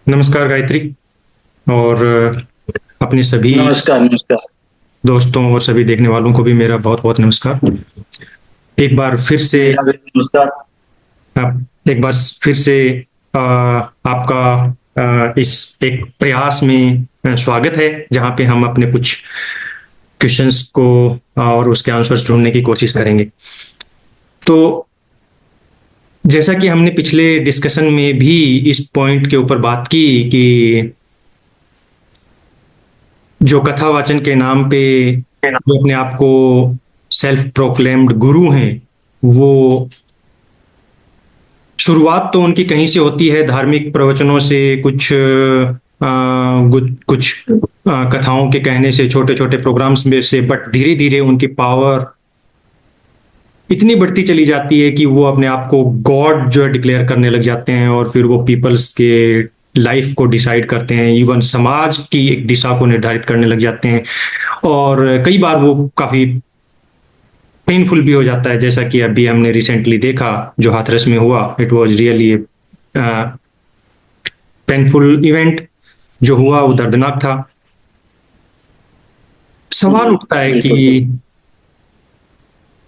नमस्कार गायत्री। और अपने सभी नमस्कार नमस्कार। दोस्तों और सभी देखने वालों को भी मेरा बहुत बहुत नमस्कार। एक बार फिर से मेरा भी नमस्कार। एक बार फिर से आपका इस एक प्रयास में स्वागत है, जहां पे हम अपने कुछ क्वेश्चंस को और उसके आंसर्स ढूंढने की कोशिश करेंगे। तो जैसा कि हमने पिछले डिस्कशन में भी इस पॉइंट के ऊपर बात की कि जो कथावाचन के नाम पे जो अपने आप को सेल्फ प्रोक्लेम्ड गुरु हैं, वो शुरुआत तो उनकी कहीं से होती है, धार्मिक प्रवचनों से, कुछ कथाओं के कहने से, छोटे छोटे प्रोग्राम्स में से। बट धीरे धीरे उनकी पावर इतनी बढ़ती चली जाती है कि वो अपने आप को गॉड जो है डिक्लेयर करने लग जाते हैं, और फिर वो पीपल्स के लाइफ को डिसाइड करते हैं, इवन समाज की एक दिशा को निर्धारित करने लग जाते हैं। और कई बार वो काफी पेनफुल भी हो जाता है, जैसा कि अभी हमने रिसेंटली देखा जो हाथरस में हुआ। It was really painful event जो हुआ, वो दर्दनाक था। सवाल उठता है कि बिल्कुल।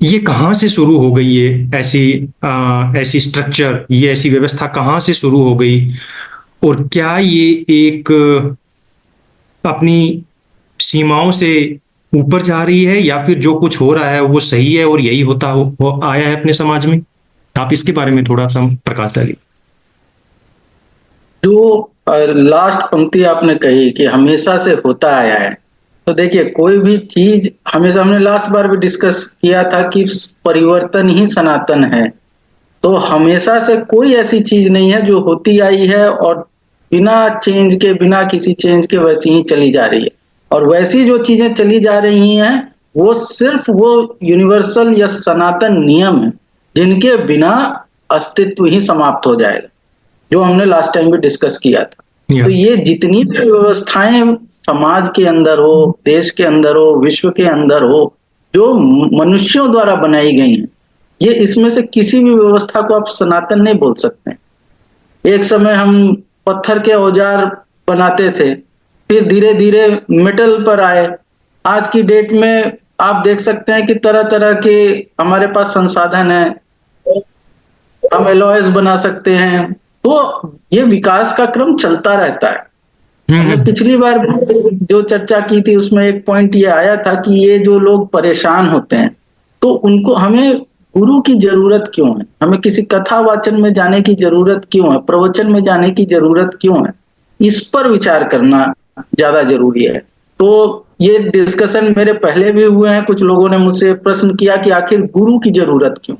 ये कहाँ से शुरू हो गई, ये ऐसी स्ट्रक्चर, ये ऐसी व्यवस्था कहाँ से शुरू हो गई? और क्या ये एक अपनी सीमाओं से ऊपर जा रही है, या फिर जो कुछ हो रहा है वो सही है और यही होता हो आया है अपने समाज में? आप इसके बारे में थोड़ा सा प्रकाश डालिए। जो लास्ट पंक्ति आपने कही कि हमेशा से होता आया है, तो देखिए कोई भी चीज हमेशा, हमने लास्ट बार भी डिस्कस किया था कि परिवर्तन ही सनातन है। तो हमेशा से कोई ऐसी चीज नहीं है जो होती आई है और बिना चेंज के, बिना किसी चेंज के वैसी ही चली जा रही है। और वैसी जो चीजें चली जा रही हैं वो सिर्फ वो यूनिवर्सल या सनातन नियम है जिनके बिना अस्तित्व ही समाप्त हो जाएगा, जो हमने लास्ट टाइम भी डिस्कस किया था। या तो ये जितनी भी व्यवस्थाएं समाज के अंदर हो, देश के अंदर हो, विश्व के अंदर हो, जो मनुष्यों द्वारा बनाई गई हैं, ये इसमें से किसी भी व्यवस्था को आप सनातन नहीं बोल सकते। एक समय हम पत्थर के औजार बनाते थे, फिर धीरे धीरे मेटल पर आए। आज की डेट में आप देख सकते हैं कि तरह तरह के हमारे पास संसाधन है, हम एलॉयज बना सकते हैं। तो ये विकास का क्रम चलता रहता है। हमने हम्म। पिछली बार जो चर्चा की थी उसमें एक पॉइंट ये आया था कि ये जो लोग परेशान होते हैं, तो उनको, हमें गुरु की जरूरत क्यों है, हमें किसी कथा वाचन में जाने की जरूरत क्यों है, प्रवचन में जाने की जरूरत क्यों है, इस पर विचार करना ज्यादा जरूरी है। तो ये डिस्कशन मेरे पहले भी हुए हैं, कुछ लोगों ने मुझसे प्रश्न किया कि आखिर गुरु की जरूरत क्यों,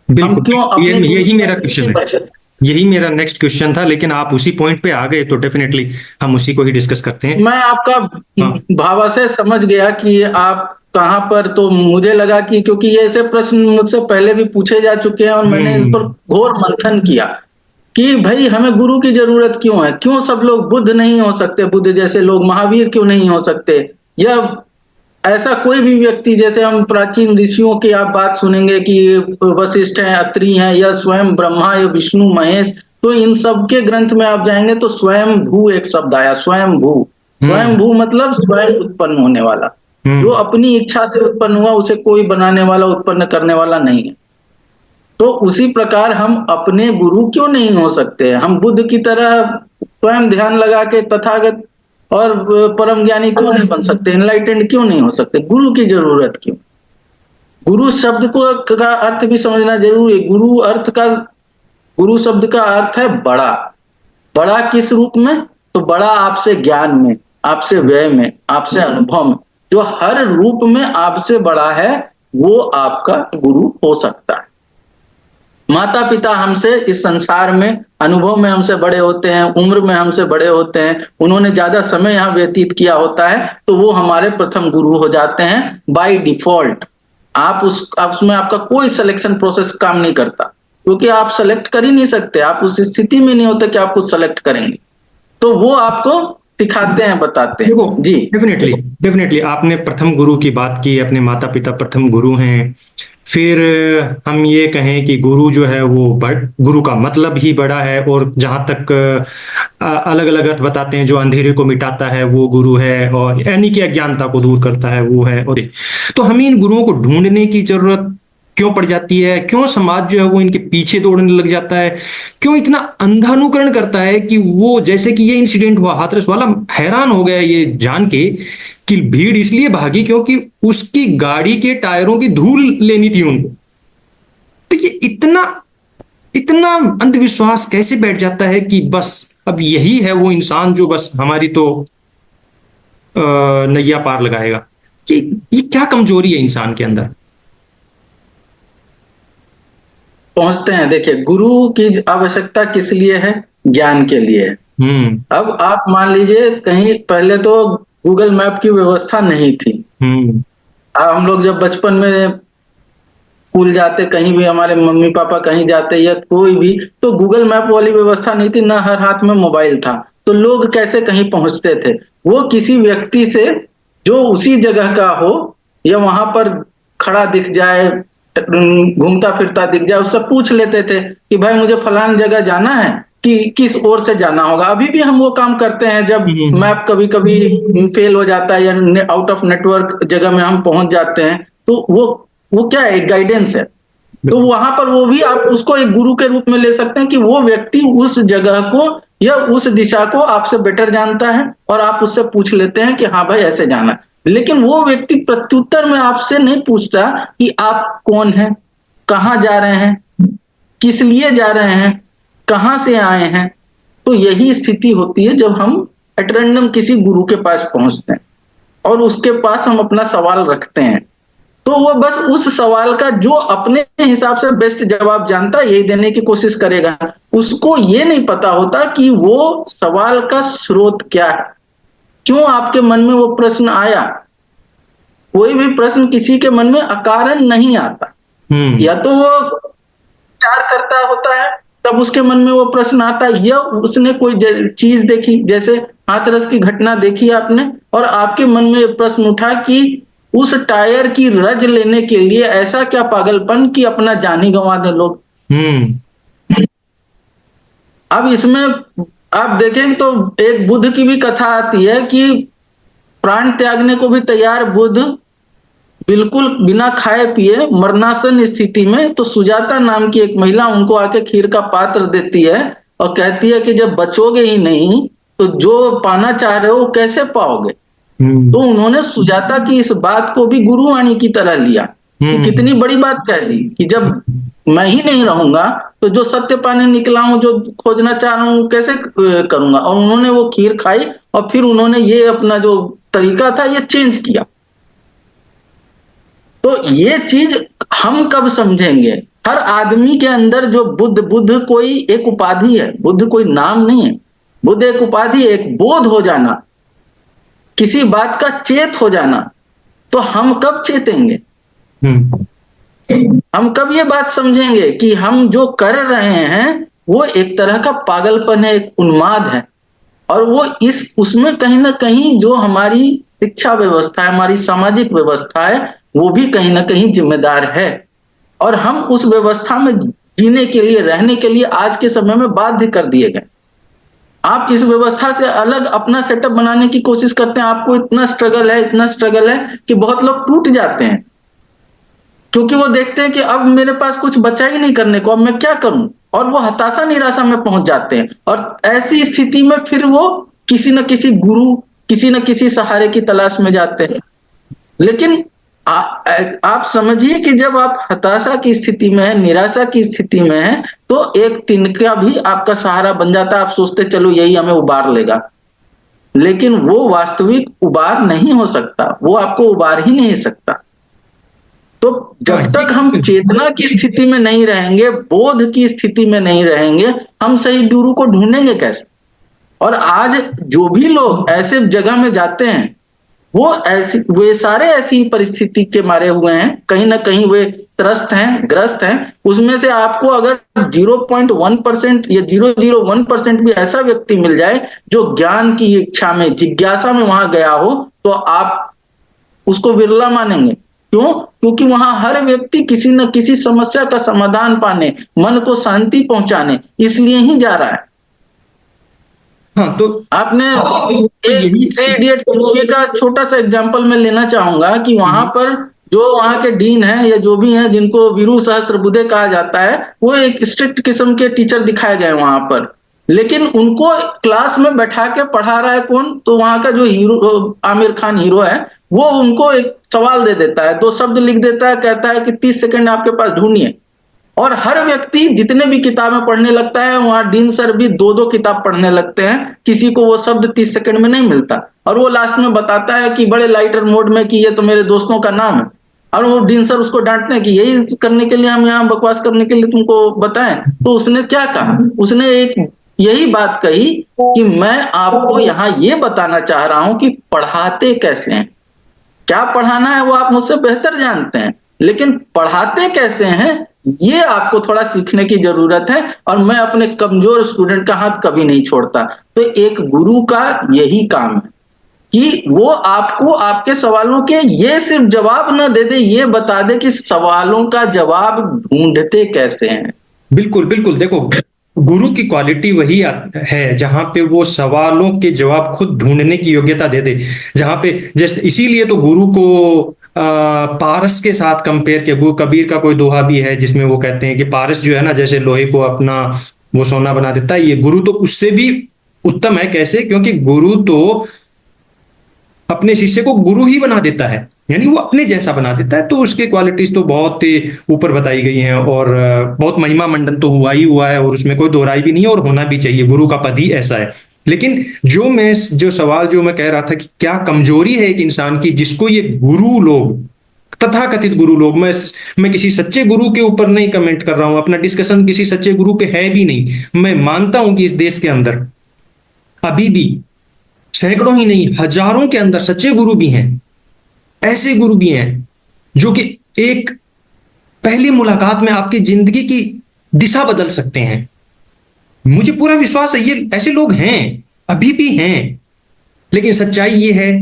हम बिल्कुल, क्यों ये अपने गुरु यही से मेरा नहीं क्वेश्चन है। बच सकते। यही मेरा नेक्स्ट क्वेश्चन था, लेकिन आप उसी पॉइंट पे आ गए तो डेफिनेटली हम उसी को ही डिस्कस करते हैं। मैं आपका हाँ। भावाशय समझ गया कि आप कहाँ पर, तो मुझे लगा कि क्योंकि ये ऐसे प्रश्न मुझसे पहले भी पूछे जा चुके हैं और मैंने इस पर हम्म। घोर मंथन किया कि भाई हमें गुरु की जरूरत क्यों है, क्यों सब लोग बुद्ध नहीं हो सकते, बुद्ध जैसे लोग महावीर क्यों नहीं हो सकते, या ऐसा कोई भी व्यक्ति, जैसे हम प्राचीन ऋषियों की आप बात सुनेंगे कि वशिष्ठ हैं, अत्रि हैं, या स्वयं ब्रह्मा या विष्णु महेश, तो इन सब के ग्रंथ में आप जाएंगे तो स्वयं भू एक शब्द आया, स्वयं भू। स्वयं हम्म। भू मतलब स्वयं उत्पन्न होने वाला, जो हम्म। अपनी इच्छा से उत्पन्न हुआ, उसे कोई बनाने वाला, उत्पन्न करने वाला नहीं है। तो उसी प्रकार हम अपने गुरु क्यों नहीं हो सकते, हम बुद्ध की तरह स्वयं ध्यान लगा के तथागत और परम ज्ञानी क्यों नहीं बन सकते, एनलाइटेंड क्यों नहीं हो सकते, गुरु की जरूरत क्यों। गुरु शब्द को का अर्थ भी समझना जरूरी है। गुरु शब्द का अर्थ है बड़ा। बड़ा किस रूप में? तो बड़ा आपसे ज्ञान में, आपसे व्यय में, आपसे अनुभव में, जो हर रूप में आपसे बड़ा है, वो आपका गुरु हो सकता है। माता पिता हमसे इस संसार में अनुभव में हमसे बड़े होते हैं, उम्र में हमसे बड़े होते हैं, उन्होंने ज्यादा समय यहाँ व्यतीत किया होता है, तो वो हमारे प्रथम गुरु हो जाते हैं बाय डिफॉल्ट। आप उसमें आपका कोई सिलेक्शन प्रोसेस काम नहीं करता, क्योंकि आप सेलेक्ट कर ही नहीं सकते, आप उस स्थिति में नहीं होते कि आप कुछ सेलेक्ट करेंगे। तो वो आपको सिखाते हैं, बताते देखो, हैं जी। डेफिनेटली डेफिनेटली आपने प्रथम गुरु की बात की, अपने माता पिता प्रथम गुरु हैं। फिर हम ये कहें कि गुरु जो है वो गुरु का मतलब ही बड़ा है, और जहाँ तक अलग अलग अर्थ बताते हैं, जो अंधेरे को मिटाता है वो गुरु है, और यानी कि अज्ञानता को दूर करता है वो है। और तो हमें इन गुरुओं को ढूंढने की जरूरत क्यों पड़ जाती है? क्यों समाज जो है वो इनके पीछे दौड़ने लग जाता है? क्यों इतना अंधानुकरण करता है कि वो, जैसे कि ये इंसिडेंट हुआ हाथरस वाला, हैरान हो गया ये जान के कि भीड़ इसलिए भागी क्योंकि उसकी गाड़ी के टायरों की धूल लेनी थी उनको। तो ये इतना इतना अंधविश्वास कैसे बैठ जाता है कि बस अब यही है वो इंसान जो बस हमारी तो नैया पार लगाएगा? कि ये क्या कमजोरी है इंसान के अंदर? पहुंचते हैं। देखिए, गुरु की आवश्यकता किस लिए है? ज्ञान के लिए है। हम्म। अब आप मान लीजिए, कहीं पहले तो गूगल मैप की व्यवस्था नहीं थी। हम्म। हम लोग जब बचपन में स्कूल जाते, कहीं भी हमारे मम्मी पापा कहीं जाते या कोई भी, तो गूगल मैप वाली व्यवस्था नहीं थी, ना हर हाथ में मोबाइल था। तो लोग कैसे कहीं पहुंचते थे? वो किसी व्यक्ति से जो उसी जगह का हो या वहां पर खड़ा दिख जाए, घूमता फिरता दिख जाए, उससे पूछ लेते थे कि भाई मुझे फलान जगह जाना है, कि किस ओर से जाना होगा। अभी भी हम वो काम करते हैं। जब हम्म। मैप कभी कभी फेल हो जाता है या आउट ऑफ नेटवर्क जगह में हम पहुंच जाते हैं, तो वो क्या है? एक गाइडेंस है। तो बिल्कुल। वहां पर वो भी आप उसको एक गुरु के रूप में ले सकते हैं कि वो व्यक्ति उस जगह को या उस दिशा को आपसे बेटर जानता है, और आप उससे पूछ लेते हैं कि हाँ भाई ऐसे जाना है। लेकिन वो व्यक्ति प्रत्युत्तर में आपसे नहीं पूछता कि आप कौन हैं, कहाँ जा रहे हैं, किस लिए जा रहे हैं, कहाँ से आए हैं। तो यही स्थिति होती है जब हम एट रैंडम किसी गुरु के पास पहुंचते हैं और उसके पास हम अपना सवाल रखते हैं। तो वो बस उस सवाल का जो अपने हिसाब से बेस्ट जवाब जानता है यही देने की कोशिश करेगा। उसको ये नहीं पता होता कि वो सवाल का स्रोत क्या है, क्यों आपके मन में वो प्रश्न आया। कोई भी प्रश्न किसी के मन में अकारण नहीं आता। हम्म। या तो वो विचार करता होता है, तब उसके मन में वो प्रश्न आता है, या उसने कोई चीज देखी, जैसे हाथरस की घटना देखी आपने, और आपके मन में प्रश्न उठा कि उस टायर की रज लेने के लिए ऐसा क्या पागलपन कि अपना जान ही गंवा दे लोग। हम्म। अब इसमें आप देखें तो एक बुद्ध की भी कथा आती है कि प्राण त्यागने को भी तैयार बुद्ध, बिल्कुल बिना खाए पिए मरणासन स्थिति में, तो सुजाता नाम की एक महिला उनको आके खीर का पात्र देती है और कहती है कि जब बचोगे ही नहीं तो जो पाना चाह रहे हो वो कैसे पाओगे। तो हम्म। उन्होंने सुजाता की इस बात को भी गुरुवाणी की तरह लिया कि हम्म। कितनी बड़ी बात कह दी कि जब मैं ही नहीं रहूंगा तो जो सत्य पाने निकला हूं, जो खोजना चाह रहा हूं, कैसे करूंगा। और उन्होंने वो खीर खाई और फिर उन्होंने ये अपना जो तरीका था ये चेंज किया। तो ये चीज हम कब समझेंगे? हर आदमी के अंदर जो बुद्ध, बुद्ध कोई एक उपाधि है, बुद्ध कोई नाम नहीं है। बुद्ध एक उपाधि, एक बोध हो जाना, किसी बात का चेत हो जाना। तो हम कब चेतेंगे? हम्म। हम कब ये बात समझेंगे कि हम जो कर रहे हैं वो एक तरह का पागलपन है, एक उन्माद है। और वो इस उसमें कहीं ना कहीं जो हमारी शिक्षा व्यवस्था है, हमारी सामाजिक व्यवस्था है, वो भी कहीं ना कहीं जिम्मेदार है। और हम उस व्यवस्था में जीने के लिए, रहने के लिए आज के समय में बाध्य कर दिए गए। आप इस व्यवस्था से अलग अपना सेटअप बनाने की कोशिश करते हैं, आपको इतना स्ट्रगल है, इतना स्ट्रगल है कि बहुत लोग टूट जाते हैं, क्योंकि वो देखते हैं कि अब मेरे पास कुछ बचा ही नहीं करने को, अब मैं क्या करूं। और वो हताशा निराशा में पहुंच जाते हैं, और ऐसी स्थिति में फिर वो किसी न किसी गुरु, किसी न किसी सहारे की तलाश में जाते हैं। लेकिन आप समझिए कि जब आप हताशा की स्थिति में है, निराशा की स्थिति में है, तो एक तिनका भी आपका सहारा बन जाता है। आप सोचते चलो यही हमें उबार लेगा, लेकिन वो वास्तविक उबार नहीं हो सकता, वो आपको उबार ही नहीं सकता। तो हाँ, जब तक हम चेतना की स्थिति में नहीं रहेंगे, बोध की स्थिति में नहीं रहेंगे, हम सही गुरु को ढूंढेंगे कैसे? और आज जो भी लोग ऐसे जगह में जाते हैं, वो ऐसी, वे सारे ऐसी परिस्थिति के मारे हुए हैं, कहीं ना कहीं वे त्रस्त हैं, ग्रस्त हैं। उसमें से आपको अगर 0.1% या 0.01% भी ऐसा व्यक्ति मिल जाए जो ज्ञान की इच्छा में, जिज्ञासा में वहां गया हो, तो आप उसको विरला मानेंगे। क्यों? क्योंकि वहां हर व्यक्ति किसी न किसी समस्या का समाधान पाने, मन को शांति पहुंचाने इसलिए ही जा रहा है। हाँ, तो आपने एक यही। थ्री इडियट्स मूवी का छोटा सा एग्जांपल मैं लेना चाहूंगा कि वहां पर जो वहां के डीन है या जो भी हैं जिनको वीरू सहस्त्रबुद्धे कहा जाता है, वो एक स्ट्रिक्ट किस्म के टीचर दिखाए गए वहां पर, लेकिन उनको क्लास में बैठा के पढ़ा रहा है कौन? तो वहां का जो हीरो आमिर खान हीरो है, वो उनको एक सवाल दे देता है, 2 शब्द लिख देता है, कहता है कि 30 सेकंड आपके पास ढूंढिए। और हर व्यक्ति जितने भी किताबें पढ़ने लगता है, वहां डीन सर भी 2-2 किताब पढ़ने लगते हैं, किसी को वो शब्द 30 सेकंड में नहीं मिलता, और वो लास्ट में बताता है कि बड़े लाइटर मोड में कि ये तो मेरे दोस्तों का नाम है, और वो डीन सर उसको डांटते हैं कि यही करने के लिए हम यहाँ बकवास करने के लिए तुमको बताएं। तो उसने क्या कहा? उसने एक यही बात कही कि मैं आपको यहाँ ये बताना चाह रहा हूं कि पढ़ाते कैसे हैं, क्या पढ़ाना है वो आप मुझसे बेहतर जानते हैं, लेकिन पढ़ाते कैसे हैं ये आपको थोड़ा सीखने की जरूरत है, और मैं अपने कमजोर स्टूडेंट का हाथ कभी नहीं छोड़ता। तो एक गुरु का यही काम है कि वो आपको आपके सवालों के ये सिर्फ जवाब ना दे दे, ये बता दे कि सवालों का जवाब ढूंढते कैसे हैं। बिल्कुल बिल्कुल, देखो, गुरु की क्वालिटी वही है जहां पे वो सवालों के जवाब खुद ढूंढने की योग्यता दे दे। जहां पे जैसे इसीलिए तो गुरु को पारस के साथ कंपेयर किया। गुरु कबीर का कोई दोहा भी है जिसमें वो कहते हैं कि पारस जो है ना, जैसे लोहे को अपना वो सोना बना देता है, ये गुरु तो उससे भी उत्तम है। कैसे? क्योंकि गुरु तो अपने शिष्य को गुरु ही बना देता है, यानी वो अपने जैसा बना देता है। तो उसकी क्वालिटीज तो बहुत ही ऊपर बताई गई हैं, और बहुत महिमा मंडन तो हुआ ही हुआ है, और उसमें कोई दोहराई भी नहीं है, और होना भी चाहिए। गुरु का पद ही ऐसा है। लेकिन जो सवाल जो मैं कह रहा था कि क्या कमजोरी है एक इंसान की जिसको ये गुरु लोग, तथाकथित गुरु लोग, मैं किसी सच्चे गुरु के ऊपर नहीं कमेंट कर रहा हूं, अपना डिस्कशन किसी सच्चे गुरु पे है भी नहीं। मैं मानता हूं कि इस देश के अंदर अभी भी सैकड़ों ही नहीं, हजारों के अंदर सच्चे गुरु भी हैं। ऐसे गुरु भी हैं जो कि एक पहली मुलाकात में आपकी जिंदगी की दिशा बदल सकते हैं। मुझे पूरा विश्वास है ये ऐसे लोग हैं, अभी भी हैं। लेकिन सच्चाई ये है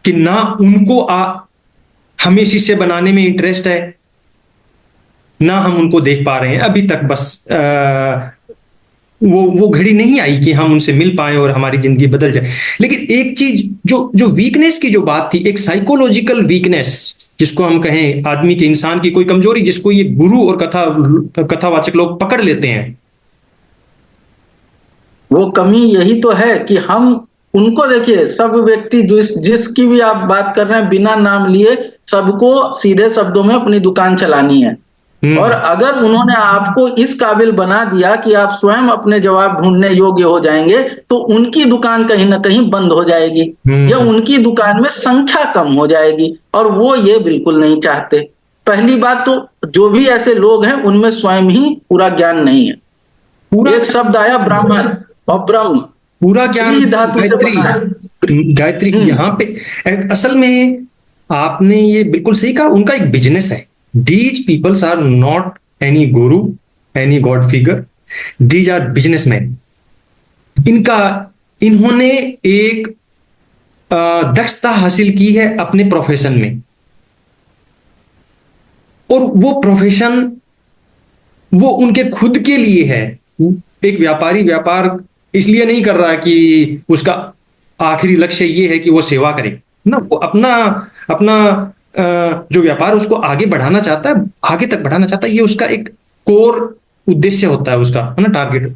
कि ना उनको हमें शिष्य बनाने में इंटरेस्ट है, ना हम उनको देख पा रहे हैं अभी तक। बस वो घड़ी नहीं आई कि हम उनसे मिल पाए और हमारी जिंदगी बदल जाए। लेकिन एक चीज जो जो वीकनेस की जो बात थी, एक साइकोलॉजिकल वीकनेस जिसको हम कहें, आदमी के, इंसान की कोई कमजोरी जिसको ये गुरु और कथावाचक लोग पकड़ लेते हैं, वो कमी यही तो है कि हम उनको देखिए, सब व्यक्ति जिसकी भी आप बात कर रहे हैं बिना नाम लिए, सबको सीधे शब्दों में अपनी दुकान चलानी है। और अगर उन्होंने आपको इस काबिल बना दिया कि आप स्वयं अपने जवाब ढूंढने योग्य हो जाएंगे, तो उनकी दुकान कहीं ना कहीं बंद हो जाएगी, या उनकी दुकान में संख्या कम हो जाएगी, और वो ये बिल्कुल नहीं चाहते। पहली बात तो जो भी ऐसे लोग हैं उनमें स्वयं ही पूरा ज्ञान नहीं है। पूरा एक शब्द आया ब्राह्मण और ब्रह्म, पूरा ज्ञान धातु से गायत्री, बना है। गायत्री यहां पे असल में आपने ये बिल्कुल सही कहा, उनका एक बिजनेस है। These peoples are not any guru, any god figure, these are businessmen. इन्होंने एक दक्षता हासिल की है अपने प्रोफेशन में, और वो प्रोफेशन वो उनके खुद के लिए है। एक व्यापारी व्यापार इसलिए नहीं कर रहा कि उसका आखिरी लक्ष्य ये है कि वो सेवा करे ना, वो अपना अपना जो व्यापार उसको आगे बढ़ाना चाहता है, आगे तक बढ़ाना चाहता है। ये उसका एक कोर उद्देश्य होता है उसका, है ना, टारगेट।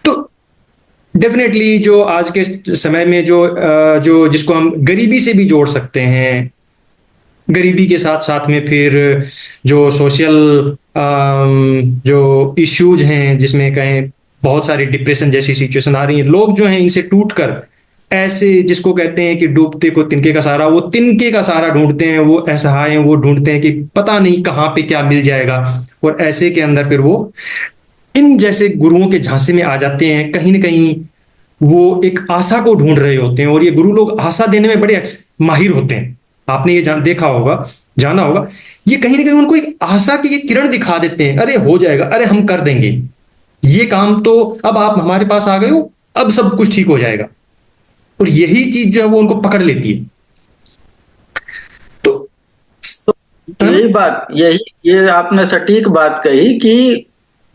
तो डेफिनेटली जो आज के समय में जो जिसको हम गरीबी से भी जोड़ सकते हैं, गरीबी के साथ साथ में फिर जो सोशल जो इश्यूज हैं, जिसमें कहें बहुत सारी डिप्रेशन जैसी सिचुएशन आ रही है, लोग जो हैं इनसे टूटकर ऐसे, जिसको कहते हैं कि डूबते को तिनके का सहारा, वो तिनके का सहारा ढूंढते हैं, वो असहाय वो ढूंढते हैं कि पता नहीं कहाँ पे क्या मिल जाएगा। और ऐसे के अंदर फिर वो इन जैसे गुरुओं के झांसे में आ जाते हैं। कहीं ना कहीं वो एक आशा को ढूंढ रहे होते हैं, और ये गुरु लोग आशा देने में बड़े माहिर होते हैं। आपने ये देखा होगा, जाना होगा, ये कहीं ना कहीं उनको एक आशा की ये किरण दिखा देते हैं। अरे हो जाएगा, अरे हम कर देंगे ये काम, तो अब आप हमारे पास आ गए हो, अब सब कुछ ठीक हो जाएगा। और यही चीज जो है वो उनको पकड़ लेती है। यही बात, यही ये आपने सटीक बात कही कि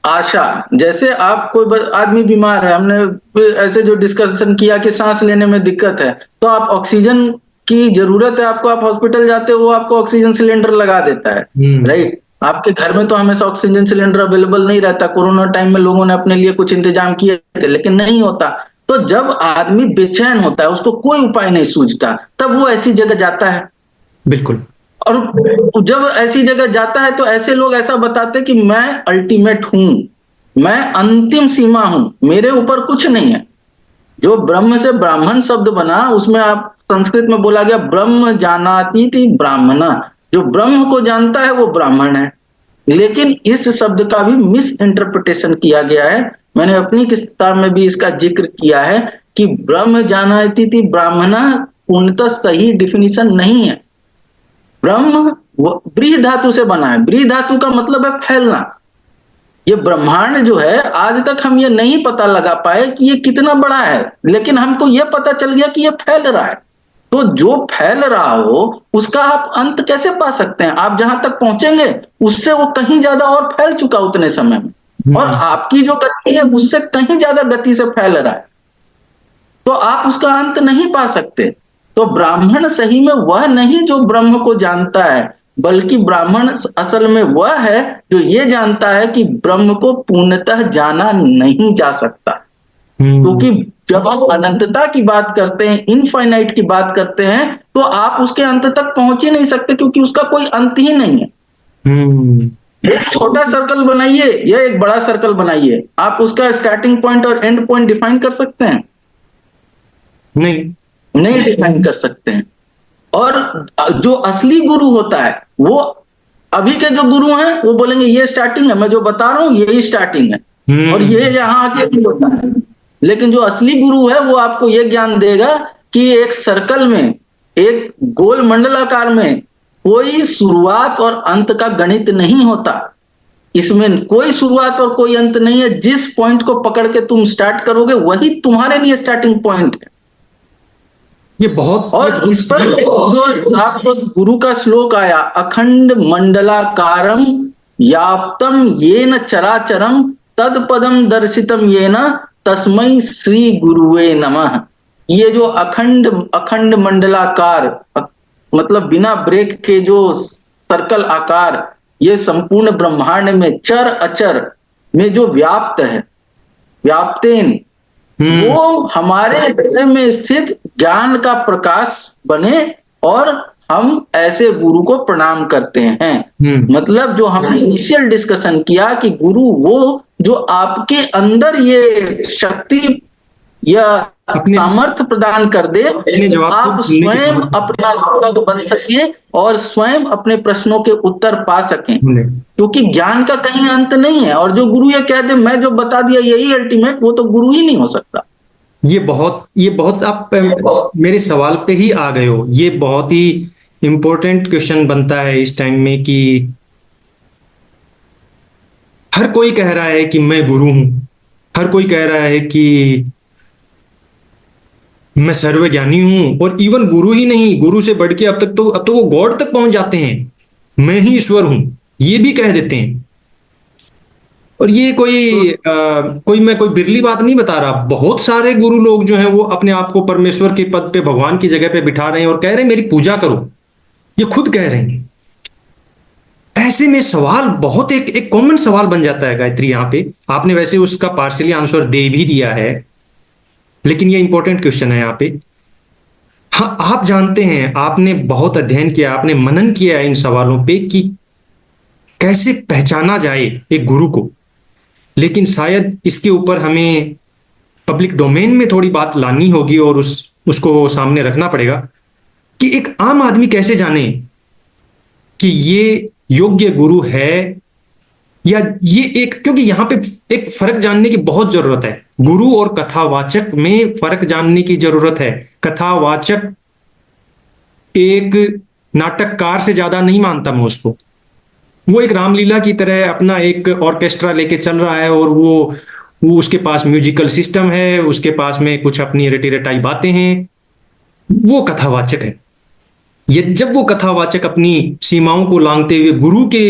आशा, जैसे आप कोई आदमी बीमार है, हमने फिर ऐसे जो डिस्कशन किया कि सांस लेने में दिक्कत है, तो आप ऑक्सीजन की जरूरत है आपको, आप हॉस्पिटल जाते हो, वो आपको ऑक्सीजन सिलेंडर लगा देता है, राइट। आपके घर में तो हमेशा ऑक्सीजन सिलेंडर अवेलेबल नहीं रहता। कोरोना टाइम में लोगों ने अपने लिए कुछ इंतजाम किए थे, लेकिन नहीं होता। तो जब आदमी बेचैन होता है, उसको कोई उपाय नहीं सूझता, तब वो ऐसी जगह जाता है। बिल्कुल। और जब ऐसी जगह जाता है तो ऐसे लोग ऐसा बताते हैं कि मैं अल्टीमेट हूं, मैं अंतिम सीमा हूं, मेरे ऊपर कुछ नहीं है। जो ब्रह्म से ब्राह्मण शब्द बना, उसमें आप संस्कृत में बोला गया ब्रह्म जानाति थी ब्राह्मणा, जो ब्रह्म को जानता है वो ब्राह्मण है। लेकिन इस शब्द का भी मिस इंटरप्रिटेशन किया गया है। मैंने अपनी किताब में भी इसका जिक्र किया है कि ब्रह्म जानाति थी ब्राह्मणा पूर्णतः सही डिफिनीशन नहीं है। ब्रह्म ब्रीह धातु से बना है। ब्रीह धातु का मतलब है फैलना। ये ब्रह्मांड जो है, आज तक हम ये नहीं पता लगा पाए कि ये कितना बड़ा है, लेकिन हमको ये पता चल गया कि ये फैल रहा है। तो जो फैल रहा हो उसका आप अंत कैसे पा सकते हैं? आप जहां तक पहुंचेंगे उससे वो कहीं ज्यादा और फैल चुका उतने समय में, और आपकी जो गति है उससे कहीं ज्यादा गति से फैल रहा है, तो आप उसका अंत नहीं पा सकते। तो ब्राह्मण सही में वह नहीं जो ब्रह्म को जानता है, बल्कि ब्राह्मण असल में वह है जो ये जानता है कि ब्रह्म को पूर्णतः जाना नहीं जा सकता। क्योंकि जब हम अनंतता की बात करते हैं, इनफाइनाइट की बात करते हैं, तो आप उसके अंत तक पहुंच ही नहीं सकते, क्योंकि उसका कोई अंत ही नहीं है। एक छोटा सर्कल बनाइए या एक बड़ा सर्कल बनाइए, आप उसका स्टार्टिंग पॉइंट और एंड पॉइंट डिफाइन कर सकते हैं? नहीं। नहीं डिफाइन कर सकते हैं। और जो असली गुरु होता है, वो अभी के जो गुरु हैं वो बोलेंगे ये स्टार्टिंग है, मैं जो बता रहा हूं यही स्टार्टिंग है, और ये यहां आके नहीं होता है। लेकिन जो असली गुरु है वो आपको ये ज्ञान देगा कि एक सर्कल में, एक गोल मंडलाकार में कोई शुरुआत और अंत का गणित नहीं होता। इसमें कोई शुरुआत और कोई अंत नहीं है। जिस पॉइंट को पकड़ के तुम स्टार्ट करोगे वही तुम्हारे लिए स्टार्टिंग पॉइंट है। और इस पर जो आपको गुरु का श्लोक आया, अखंड मंडलाकारम याप्तम येन चराचरम तत्पदम दर्शितम येन तस्मै श्री गुरुवे नमः। ये जो अखंड अखंड मंडलाकार, मतलब बिना ब्रेक के जो सर्कल आकार, ये संपूर्ण ब्रह्मांड में चर अचर में जो व्याप्त है, व्याप्तेन, वो हमारे हृदय में स्थित ज्ञान का प्रकाश बने, और हम ऐसे गुरु को प्रणाम करते हैं। मतलब जो हमने इनिशियल डिस्कशन किया कि गुरु वो जो आपके अंदर ये शक्ति या सामर्थ्य प्रदान कर दे, आप स्वयं अपना गुरु बन सके और स्वयं अपने प्रश्नों के उत्तर पा सकें, क्योंकि ज्ञान का कहीं अंत नहीं है। और जो गुरु ये कह दे मैं जो बता दिया यही अल्टीमेट, वो तो गुरु ही नहीं हो सकता। ये बहुत आप मेरे सवाल पे ही आ गए हो। ये बहुत ही इंपॉर्टेंट क्वेश्चन बनता है इस टाइम में कि हर कोई कह रहा है कि मैं गुरु हूं, हर कोई कह रहा है कि मैं सर्वज्ञानी हूं, और इवन गुरु ही नहीं, गुरु से बढ़ के अब तो वो गॉड तक पहुंच जाते हैं, मैं ही ईश्वर हूं, ये भी कह देते हैं। और ये मैं कोई बिरली बात नहीं बता रहा। बहुत सारे गुरु लोग जो हैं वो अपने आप को परमेश्वर के पद पे, भगवान की जगह पे बिठा रहे हैं और कह रहे हैं मेरी पूजा करो, ये खुद कह रहे हैं। ऐसे में सवाल बहुत एक कॉमन सवाल बन जाता है गायत्री। यहाँ पे आपने वैसे उसका पार्शियली आंसर दे भी दिया है, लेकिन ये इंपॉर्टेंट क्वेश्चन है यहाँ पे। हाँ, आप जानते हैं, आपने बहुत अध्ययन किया, आपने मनन किया है इन सवालों पे कि कैसे पहचाना जाए एक गुरु को, लेकिन शायद इसके ऊपर हमें पब्लिक डोमेन में थोड़ी बात लानी होगी और उसको सामने रखना पड़ेगा कि एक आम आदमी कैसे जाने कि ये योग्य गुरु है या ये एक, क्योंकि यहां पे एक फर्क जानने की बहुत जरूरत है। गुरु और कथावाचक में फर्क जानने की जरूरत है। कथावाचक एक नाटककार से ज्यादा नहीं मानता मैं उसको। वो एक रामलीला की तरह अपना एक ऑर्केस्ट्रा लेके चल रहा है, और वो उसके पास म्यूजिकल सिस्टम है, उसके पास में कुछ अपनी रटी रटाई बातें हैं, वो कथावाचक है। ये जब वो कथावाचक अपनी सीमाओं को लांघते हुए गुरु के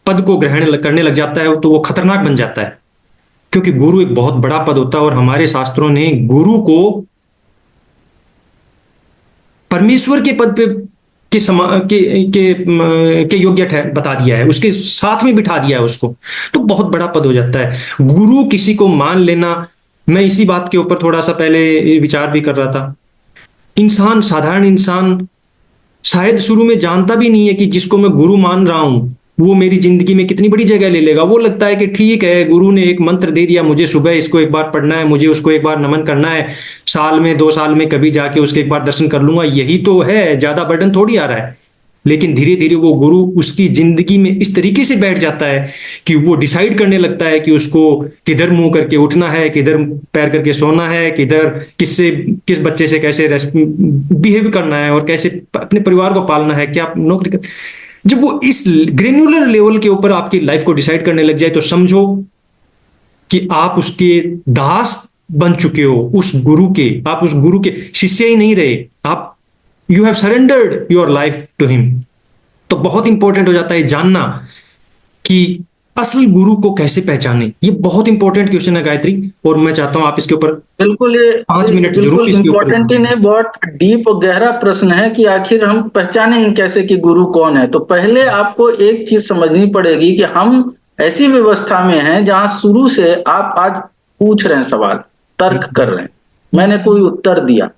पद को ग्रहण करने लग जाता है तो वो खतरनाक बन जाता है, क्योंकि गुरु एक बहुत बड़ा पद होता है और हमारे शास्त्रों ने गुरु को परमेश्वर के पद पे के समा के योग्य बता दिया है, उसके साथ में बिठा दिया है उसको, तो बहुत बड़ा पद हो जाता है गुरु किसी को मान लेना। मैं इसी बात के ऊपर थोड़ा सा पहले विचार भी कर रहा था। इंसान, साधारण इंसान शायद शुरू में जानता भी नहीं है कि जिसको मैं गुरु मान रहा हूं वो मेरी जिंदगी में कितनी बड़ी जगह ले लेगा। वो लगता है कि ठीक है, गुरु ने एक मंत्र दे दिया, मुझे सुबह इसको एक बार पढ़ना है, मुझे उसको एक बार नमन करना है, साल में 2 साल में कभी जाके उसके एक बार दर्शन कर लूंगा, यही तो है, ज्यादा बर्डन थोड़ी आ रहा है। लेकिन धीरे धीरे वो गुरु उसकी जिंदगी में इस तरीके से बैठ जाता है कि वो डिसाइड करने लगता है कि उसको किधर मुंह करके उठना है, किधर पैर करके सोना है, किधर किस बच्चे से कैसे बिहेव करना है और कैसे अपने परिवार को पालना है, क्या नौकरी कर। जब वो इस ग्रेन्युलर लेवल के ऊपर आपकी लाइफ को डिसाइड करने लग जाए तो समझो कि आप उसके दास बन चुके हो, उस गुरु के। आप उस गुरु के शिष्य ही नहीं रहे, आप you have surrendered your life to him. तो बहुत इंपॉर्टेंट हो जाता है जानना कि असल गुरु को कैसे पहचाने। ये बहुत इंपॉर्टेंट क्वेश्चन है गायत्री, और मैं चाहता हूं आप इसके ऊपर बिल्कुल, ये 5 मिनट जरूर बिल्कुल इसके ऊपर। इम्पोर्टेंट ही नहीं, बहुत डीप और गहरा प्रश्न है कि आखिर हम पहचानेंगे कैसे कि गुरु कौन है। तो पहले आपको एक चीज समझनी पड़ेगी कि हम ऐसी व्यवस्था में हैं जहां शुरू से आप आज पूछ रहे हैं सवाल, तर्क कर रहे हैं, मैंने कोई उत्तर दिया,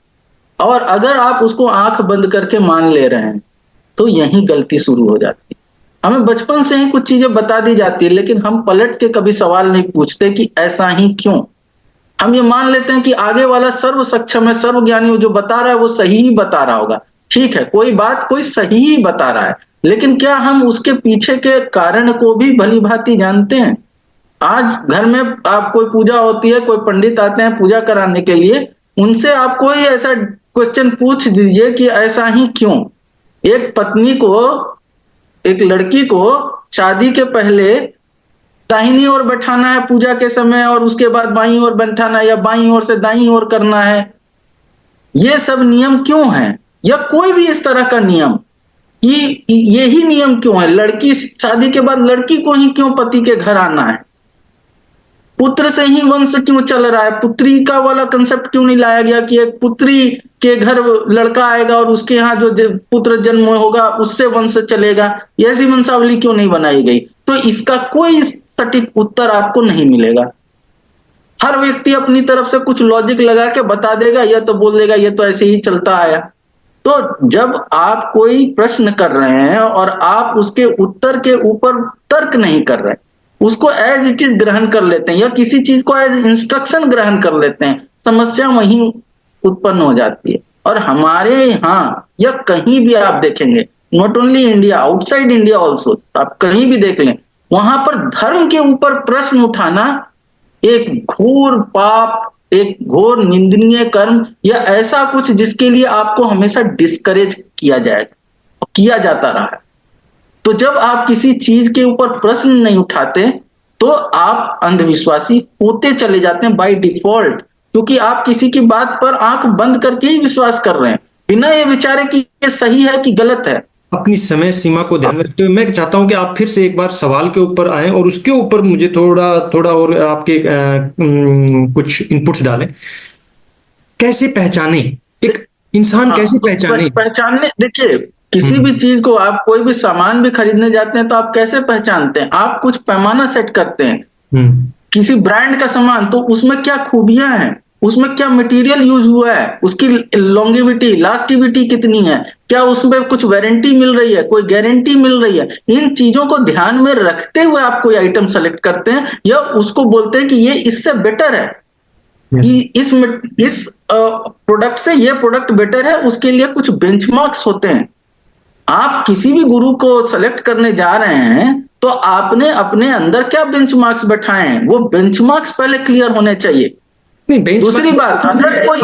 और अगर आप उसको आंख बंद करके मान ले रहे हैं तो यही गलती शुरू हो जाती है। हमें बचपन से ही कुछ चीजें बता दी जाती है, लेकिन हम पलट के कभी सवाल नहीं पूछते कि ऐसा ही क्यों। हम ये मान लेते हैं कि आगे वाला सर्व सक्षम है, सर्वज्ञानी, जो बता रहा है वो सही ही बता रहा होगा। ठीक है, कोई बात कोई सही ही बता रहा है, लेकिन क्या हम उसके पीछे के कारण को भी भली भांति जानते हैं? आज घर में आप कोई पूजा होती है, कोई पंडित आते हैं पूजा कराने के लिए, उनसे आप कोई ऐसा क्वेश्चन पूछ दीजिए कि ऐसा ही क्यों। एक पत्नी को, एक लड़की को शादी के पहले दाहिनी ओर बैठाना है पूजा के समय, और उसके बाद बाईं ओर बैठाना है, या बाईं ओर से दाईं ओर करना है। ये सब नियम क्यों है? या कोई भी इस तरह का नियम, कि यही नियम क्यों है? लड़की शादी के बाद लड़की को ही क्यों पति के घर आना है? पुत्र से ही वंश क्यों चल रहा है? पुत्री का वाला कंसेप्ट क्यों नहीं लाया गया कि एक पुत्री के घर लड़का आएगा और उसके यहाँ जो पुत्र जन्म होगा उससे वंश चलेगा? ऐसी वंशावली क्यों नहीं बनाई गई? तो इसका कोई सटीक उत्तर आपको नहीं मिलेगा। हर व्यक्ति अपनी तरफ से कुछ लॉजिक लगा के बता देगा, या तो बोल देगा ये तो ऐसे ही चलता आया। तो जब आप कोई प्रश्न कर रहे हैं और आप उसके उत्तर के ऊपर तर्क नहीं कर रहे, उसको एज इट इज ग्रहण कर लेते हैं, या किसी चीज को एज इंस्ट्रक्शन ग्रहण कर लेते हैं, समस्या वहीं उत्पन्न हो जाती है। और हमारे यहाँ या कहीं भी आप देखेंगे, not only India, outside India also, आप कहीं भी देख लें, वहां पर धर्म के ऊपर प्रश्न उठाना एक घोर पाप, एक घोर निंदनीय कर्म, या ऐसा कुछ जिसके लिए आपको हमेशा डिस्करेज किया जाएगा, किया जाता रहा है। तो जब आप किसी चीज के ऊपर प्रश्न नहीं उठाते तो आप अंधविश्वासी होते चले जाते हैं बाय डिफॉल्ट, क्योंकि आप किसी की बात पर आंख बंद करके ही विश्वास कर रहे हैं, बिना ये विचारे कि ये सही है कि गलत है। अपनी समय सीमा को ध्यान में रखते हुए मैं चाहता हूं कि आप फिर से एक बार सवाल के ऊपर आएं और उसके ऊपर मुझे थोड़ा थोड़ा और आपके कुछ इनपुट्स डालें। कैसे पहचाने, एक इंसान कैसे तो पहचाने? पहचानने, देखिए, किसी भी चीज को, आप कोई भी सामान भी खरीदने जाते हैं तो आप कैसे पहचानते हैं? आप कुछ पैमाना सेट करते हैं। किसी ब्रांड का सामान, तो उसमें क्या खूबियां हैं, उसमें क्या मटेरियल यूज हुआ है, उसकी लॉन्गेविटी, लास्टिविटी कितनी है, क्या उसमें कुछ वारंटी मिल रही है, कोई गारंटी मिल रही है। इन चीजों को ध्यान में रखते हुए आप कोई आइटम सेलेक्ट करते हैं, या उसको बोलते हैं कि ये इससे बेटर है, कि इस प्रोडक्ट से ये प्रोडक्ट बेटर है, उसके लिए कुछ बेंचमार्क्स होते हैं। आप किसी भी गुरु को सेलेक्ट करने जा रहे हैं तो आपने अपने अंदर क्या बेंचमार्क्स बैठाए हैं, वो बेंचमार्क्स पहले क्लियर होने चाहिए। नहीं, दूसरी बात, अगर कोई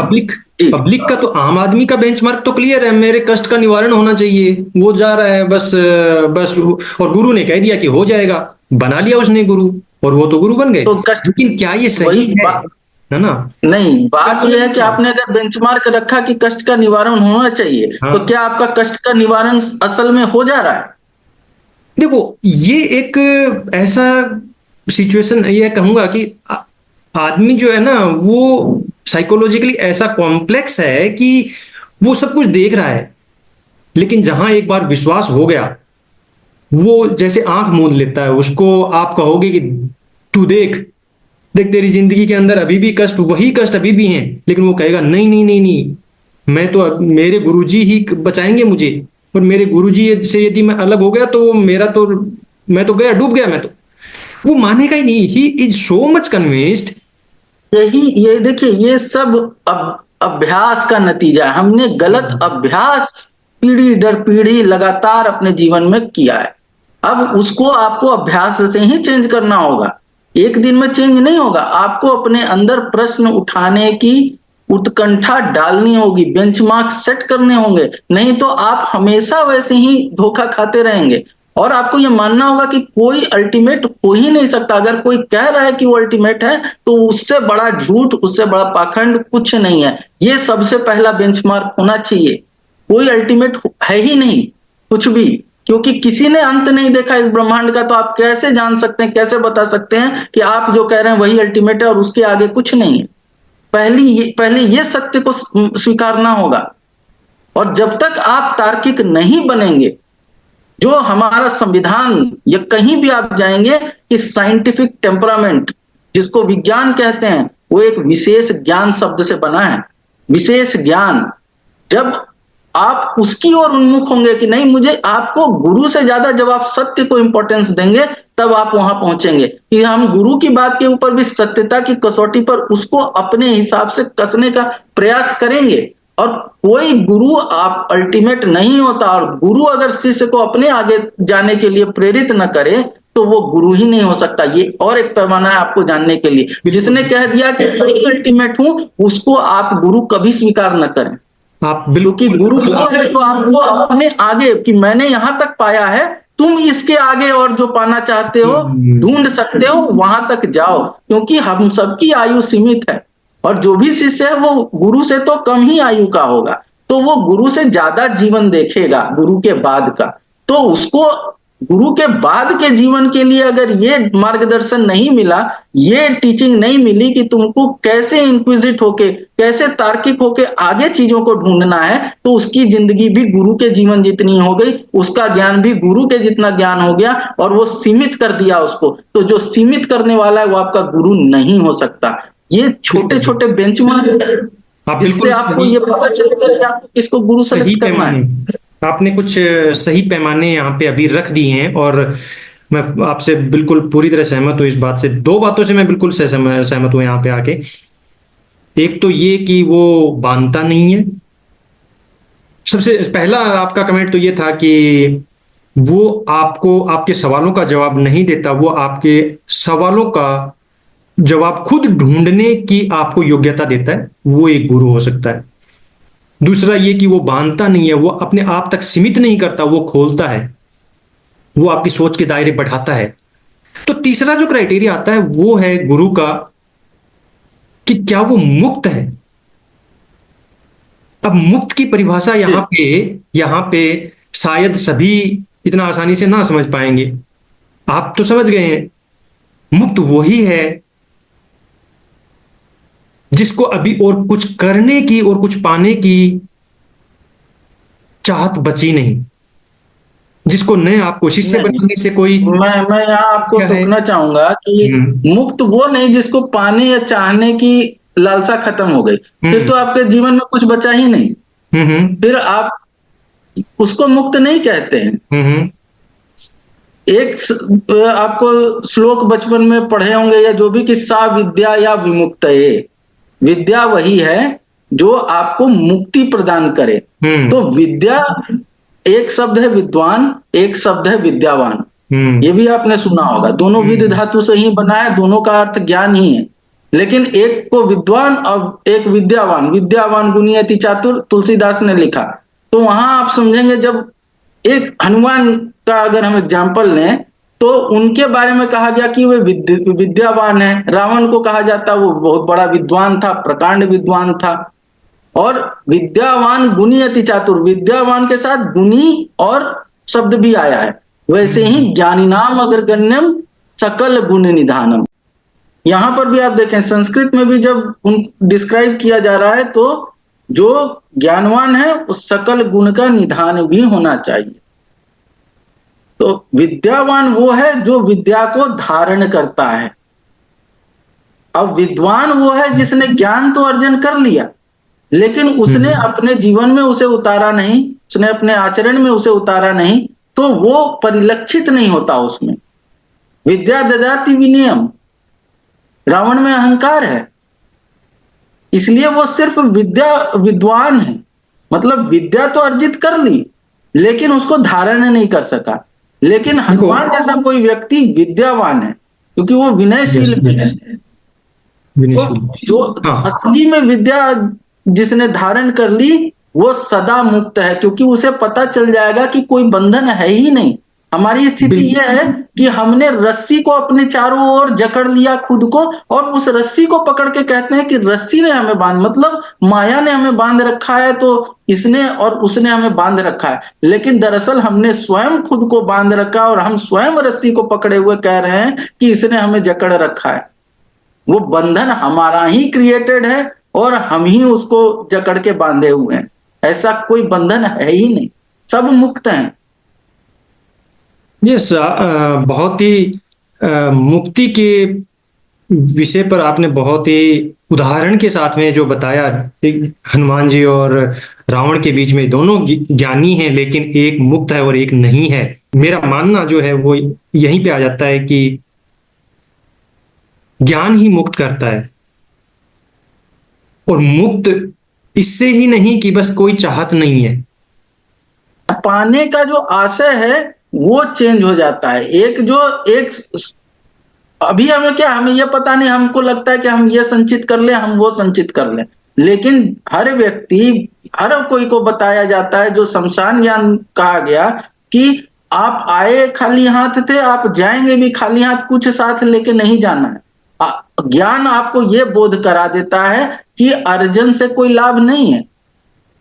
पब्लिक का तो, आम आदमी का बेंचमार्क तो क्लियर है, मेरे कष्ट का निवारण होना चाहिए, वो जा रहा है बस बस, और गुरु ने कह दिया कि हो जाएगा, बना लिया उसने गुरु, और वो तो गुरु बन गए। तो कष्ट, लेकिन क्या ये सही है? है ना? नहीं, बात यह है कि आपने अगर बेंचमार्क रखा कि कष्ट का निवारण होना चाहिए, हाँ, तो क्या आपका कष्ट का निवारण असल में हो जा रहा है? देखो ये एक ऐसा सिचुएशन, ये कहूंगा कि आदमी जो है ना वो साइकोलॉजिकली ऐसा कॉम्प्लेक्स है कि वो सब कुछ देख रहा है, लेकिन जहां एक बार विश्वास हो गया, वो जैसे आंख मूंद लेता है। उसको आप कहोगे कि तू देख, देख तेरी जिंदगी के अंदर अभी भी कष्ट, वही कष्ट अभी भी हैं, लेकिन वो कहेगा नहीं नहीं नहीं नहीं, मैं तो मेरे गुरुजी ही बचाएंगे मुझे, और मेरे गुरुजी से यदि मैं अलग हो गया तो मेरा तो, मैं तो गया, डूब गया मैं तो। वो मानेगा ही नहीं। He is so much convinced. यही ये देखिए, ये सब अभ्यास का नतीजा है। हमने गलत अभ्यास पीढ़ी दर पीढ़ी लगातार अपने जीवन में किया है। अब उसको आपको अभ्यास से ही चेंज करना होगा। एक दिन में चेंज नहीं होगा। आपको अपने अंदर प्रश्न उठाने की उत्कंठा डालनी होगी, बेंचमार्क सेट करने होंगे, नहीं तो आप हमेशा वैसे ही धोखा खाते रहेंगे। और आपको यह मानना होगा कि कोई अल्टीमेट हो ही नहीं सकता। अगर कोई कह रहा है कि वो अल्टीमेट है, तो उससे बड़ा झूठ, उससे बड़ा पाखंड कुछ नहीं है। ये सबसे पहला बेंचमार्क होना चाहिए। कोई अल्टीमेट है ही नहीं, कुछ भी। क्योंकि किसी ने अंत नहीं देखा इस ब्रह्मांड का, तो आप कैसे जान सकते हैं, कैसे बता सकते हैं कि आप जो कह रहे हैं वही अल्टीमेट है और उसके आगे कुछ नहीं है? पहले ये सत्य को स्वीकारना होगा। और जब तक आप तार्किक नहीं बनेंगे, जो हमारा संविधान, या कहीं भी आप जाएंगे कि साइंटिफिक टेम्परामेंट, जिसको विज्ञान कहते हैं, वो एक विशेष ज्ञान शब्द से बना है। विशेष ज्ञान। जब आप उसकी ओर उन्मुख होंगे कि नहीं, मुझे, आपको गुरु से ज्यादा जब आप सत्य को इंपॉर्टेंस देंगे, तब आप वहां पहुंचेंगे कि हम गुरु की बात के ऊपर भी सत्यता की कसौटी पर उसको अपने हिसाब से कसने का प्रयास करेंगे। और कोई गुरु आप अल्टीमेट नहीं होता। और गुरु अगर शिष्य को अपने आगे जाने के लिए प्रेरित न करे, तो वो गुरु ही नहीं हो सकता। ये और एक पैमाना है आपको जानने के लिए। जिसने कह दिया कि मैं अल्टीमेट हूं, उसको आप गुरु कभी स्वीकार न करें। आप क्योंकि बिल्कुल गुरु वो है जो आपको अपने आगे, कि मैंने यहां तक पाया है, तुम इसके आगे और जो पाना चाहते हो, ढूंढ सकते हो, वहां तक जाओ। क्योंकि हम सबकी आयु सीमित है। और जो भी शिष्य है वो गुरु से तो कम ही आयु का होगा, तो वो गुरु से ज्यादा जीवन देखेगा गुरु के बाद का। तो उसको गुरु के बाद के जीवन के लिए अगर ये मार्गदर्शन नहीं मिला, ये टीचिंग नहीं मिली कि तुमको कैसे इंक्विजिट होके, कैसे तार्किक होके आगे चीजों को ढूंढना है, तो उसकी जिंदगी भी गुरु के जीवन जितनी हो गई, उसका ज्ञान भी गुरु के जितना ज्ञान हो गया, और वो सीमित कर दिया उसको। तो जो सीमित करने वाला है वो आपका गुरु नहीं हो सकता। ये छोटे बिल्कुल छोटे बेंचमार्क है, आप जिससे बिल्कुल आपको सही, ये पता चलेगा कि आपको किसको गुरु सही सेलेक्ट करना पैमाने, है। आपने कुछ सही पैमाने यहाँ पे अभी रख दिए हैं, और मैं आपसे बिल्कुल पूरी तरह सहमत हूँ इस बात से। दो बातों से मैं बिल्कुल सहमत हूँ यहाँ पे आके। एक तो ये कि वो बांधता नहीं है। सबसे पहला आपका कमेंट तो ये था कि वो आपको आपके सवालों का जवाब नहीं देता, वो आपके सवालों का जवाब खुद ढूंढने की आपको योग्यता देता है, वो एक गुरु हो सकता है। दूसरा ये कि वो बांधता नहीं है, वो अपने आप तक सीमित नहीं करता, वो खोलता है, वो आपकी सोच के दायरे बढ़ाता है। तो तीसरा जो क्राइटेरिया आता है वो है गुरु का, कि क्या वो मुक्त है। अब मुक्त की परिभाषा यहां पे शायद सभी इतना आसानी से ना समझ पाएंगे। आप तो समझ गए हैं, मुक्त वही है जिसको अभी और कुछ करने की और कुछ पाने की चाहत बची नहीं, जिसको नए आप कोशिश से नहीं, बनाने से कोई मैं यहाँ आपको क्या है। टोकना चाहूंगा कि हम्म मुक्त वो नहीं जिसको पाने या चाहने की लालसा खत्म हो गई। फिर हम्म तो आपके जीवन में कुछ बचा ही नहीं। हम्म फिर आप उसको मुक्त नहीं कहते हैं। हम्म आपको श्लोक बचपन में पढ़े होंगे, या जो भी, कि सा विद्या या विमुक्त। विद्या वही है जो आपको मुक्ति प्रदान करे। हम्म तो विद्या, एक शब्द है विद्वान, एक शब्द है विद्यावान। हम्म ये भी आपने सुना होगा। दोनों विद हम्म धातु से ही बना है, दोनों का अर्थ ज्ञान ही है। लेकिन एक को विद्वान और एक विद्यावान, विद्यावान गुणी अति चातुर, तुलसीदास ने लिखा। तो वहां आप समझेंगे, जब एक हनुमान का अगर हम एग्जाम्पल लें, तो उनके बारे में कहा गया कि वे विद्यावान है। रावण को कहा जाता वो बहुत बड़ा विद्वान था, प्रकांड विद्वान था। और विद्यावान गुणी अति चातुर, विद्यावान के साथ गुणी और शब्द भी आया है। वैसे ही ज्ञानी नाम अग्रगण्यम सकल गुण निधानम, यहां पर भी आप देखें संस्कृत में भी जब उन डिस्क्राइब किया जा रहा है तो जो ज्ञानवान है उस सकल गुण का निधान भी होना चाहिए। तो विद्यावान वो है जो विद्या को धारण करता है। अब विद्वान वो है जिसने ज्ञान तो अर्जन कर लिया, लेकिन उसने अपने जीवन में उसे उतारा नहीं, उसने अपने आचरण में उसे उतारा नहीं, तो वो परिलक्षित नहीं होता उसमें। विद्या ददाति विनयम, रावण में अहंकार है, इसलिए वो सिर्फ विद्वान है, मतलब विद्या तो अर्जित कर ली लेकिन उसको धारण नहीं कर सका। लेकिन हनुमान जैसा कोई व्यक्ति विद्यावान है क्योंकि वो विनयशील है। तो जो असली में विद्या जिसने धारण कर ली वो सदा मुक्त है, क्योंकि उसे पता चल जाएगा कि कोई बंधन है ही नहीं। हमारी स्थिति यह है कि हमने रस्सी को अपने चारों ओर जकड़ लिया खुद को, और उस रस्सी को पकड़ के कहते हैं कि रस्सी ने हमें बांध, मतलब माया ने हमें बांध रखा है, तो इसने और उसने हमें बांध रखा है। लेकिन दरअसल हमने स्वयं खुद को बांध रखा और हम स्वयं रस्सी को पकड़े हुए कह रहे हैं कि इसने हमें जकड़ रखा है। वो बंधन हमारा ही क्रिएटेड है और हम ही उसको जकड़ के बांधे हुए हैं। ऐसा कोई बंधन है ही नहीं, सब मुक्त हैं। यस, बहुत ही मुक्ति के विषय पर आपने बहुत ही उदाहरण के साथ में जो बताया, हनुमान जी और रावण के बीच में दोनों ज्ञानी हैं लेकिन एक मुक्त है और एक नहीं है। मेरा मानना जो है वो यहीं पे आ जाता है कि ज्ञान ही मुक्त करता है, और मुक्त इससे ही नहीं कि बस कोई चाहत नहीं है, पाने का जो आशय है वो चेंज हो जाता है। एक अभी हमें क्या, हमें ये पता नहीं, हमको लगता है कि हम ये संचित कर लें, हम वो संचित कर लें, लेकिन हर व्यक्ति, हर कोई को बताया जाता है, जो शमशान ज्ञान कहा गया कि आप आए खाली हाथ थे, आप जाएंगे भी खाली हाथ, कुछ साथ लेके नहीं जाना है। ज्ञान आपको ये बोध करा देता है कि अर्जन से कोई लाभ नहीं है।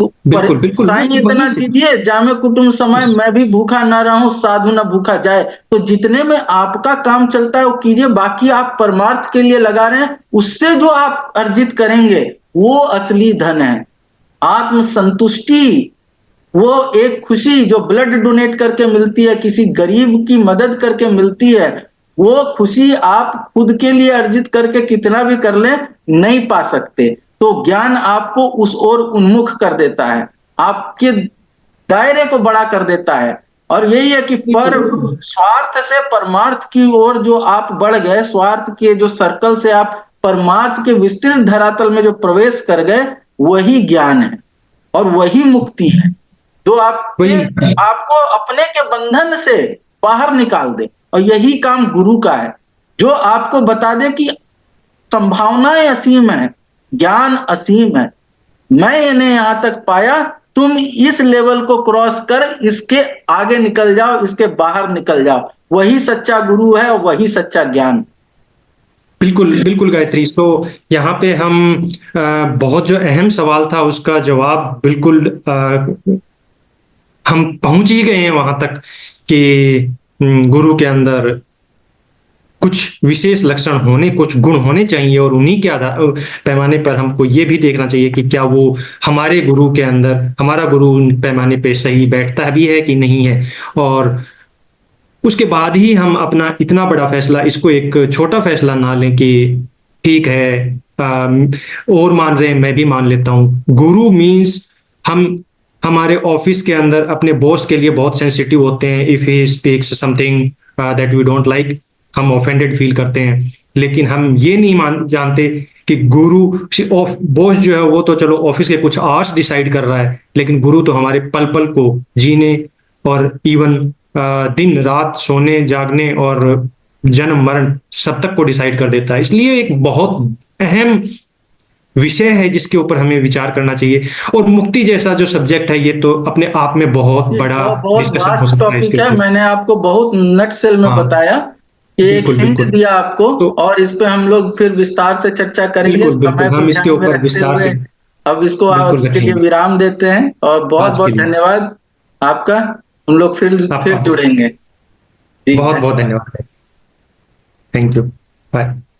तो बिल्कुल बिल्कुल साईं इतना कीजिए, जामे कुटुंब समय, मैं भी भूखा ना रहूं साधु ना भूखा जाए। तो जितने में आपका काम चलता है वो कीजिए, बाकी आप परमार्थ के लिए लगा रहे हैं, उससे जो आप अर्जित करेंगे वो असली धन है। आत्म संतुष्टि, वो एक खुशी जो ब्लड डोनेट करके मिलती है, किसी गरीब की मदद करके मिलती है, वो खुशी आप खुद के लिए अर्जित करके कितना भी कर लें नहीं पा सकते। तो ज्ञान आपको उस ओर उन्मुख कर देता है, आपके दायरे को बड़ा कर देता है। और यही है कि पर स्वार्थ से परमार्थ की ओर जो आप बढ़ गए, स्वार्थ के जो सर्कल से आप परमार्थ के विस्तृत धरातल में जो प्रवेश कर गए, वही ज्ञान है और वही मुक्ति है, जो आपको अपने के बंधन से बाहर निकाल दे। और यही काम गुरु का है, जो आपको बता दे कि संभावनाएं असीम है, ज्ञान असीम है, मैं इन्हें यहां तक पाया, तुम इस लेवल को क्रॉस कर इसके आगे निकल जाओ, इसके बाहर निकल जाओ। वही सच्चा गुरु है और वही सच्चा ज्ञान। बिल्कुल बिल्कुल गायत्री। सो यहाँ पे हम बहुत जो अहम सवाल था उसका जवाब बिल्कुल हम पहुंच ही गए हैं वहां तक कि गुरु के अंदर कुछ विशेष लक्षण होने, कुछ गुण होने चाहिए, और उन्हीं के आधार पैमाने पर हमको ये भी देखना चाहिए कि क्या वो हमारे गुरु के अंदर, हमारा गुरु पैमाने पे सही बैठता भी है कि नहीं है। और उसके बाद ही हम अपना इतना बड़ा फैसला, इसको एक छोटा फैसला ना लें कि ठीक है और मान रहे हैं मैं भी मान लेता हूँ। गुरु मीन्स हम हमारे ऑफिस के अंदर अपने बॉस के लिए बहुत सेंसिटिव होते हैं। If he speaks something that we don't like, हम ऑफेंडेड फील करते हैं, लेकिन हम ये नहीं जानते कि गुरु बॉस जो है वो तो चलो ऑफिस के कुछ आवर्स डिसाइड कर रहा है, लेकिन गुरु तो हमारे पल पल को जीने और इवन दिन रात सोने जागने और जन्म मरण सब तक को डिसाइड कर देता है। इसलिए एक बहुत अहम विषय है जिसके ऊपर हमें विचार करना चाहिए। और मुक्ति जैसा जो सब्जेक्ट है, ये तो अपने आप में बहुत ये बड़ा बहुत डिस्कशन हो वास्ट सकता है टॉपिक इसके है। ऊपर। मैंने आपको बहुत नटसेल में हाँ, बताया कि एक बिल्कुल, हिंट बिल्कुल। दिया आपको, तो और इस पे हम लोग फिर विस्तार से चर्चा करेंगे। बिल्कुल, समय बिल्कुल, को हम इसके ध्यान में ऊपर रखते विस्तार हुए से अब इसको बिल्कुल के लिए रखेंगे। विराम देते हैं, और बहुत आज के बहुत लिए धन्यवाद आपका। हम लोग फिर आपका जुड़ेंगे। जी बहुत बहुत धन्यवाद। धन्यवाद। Thank you. बाय।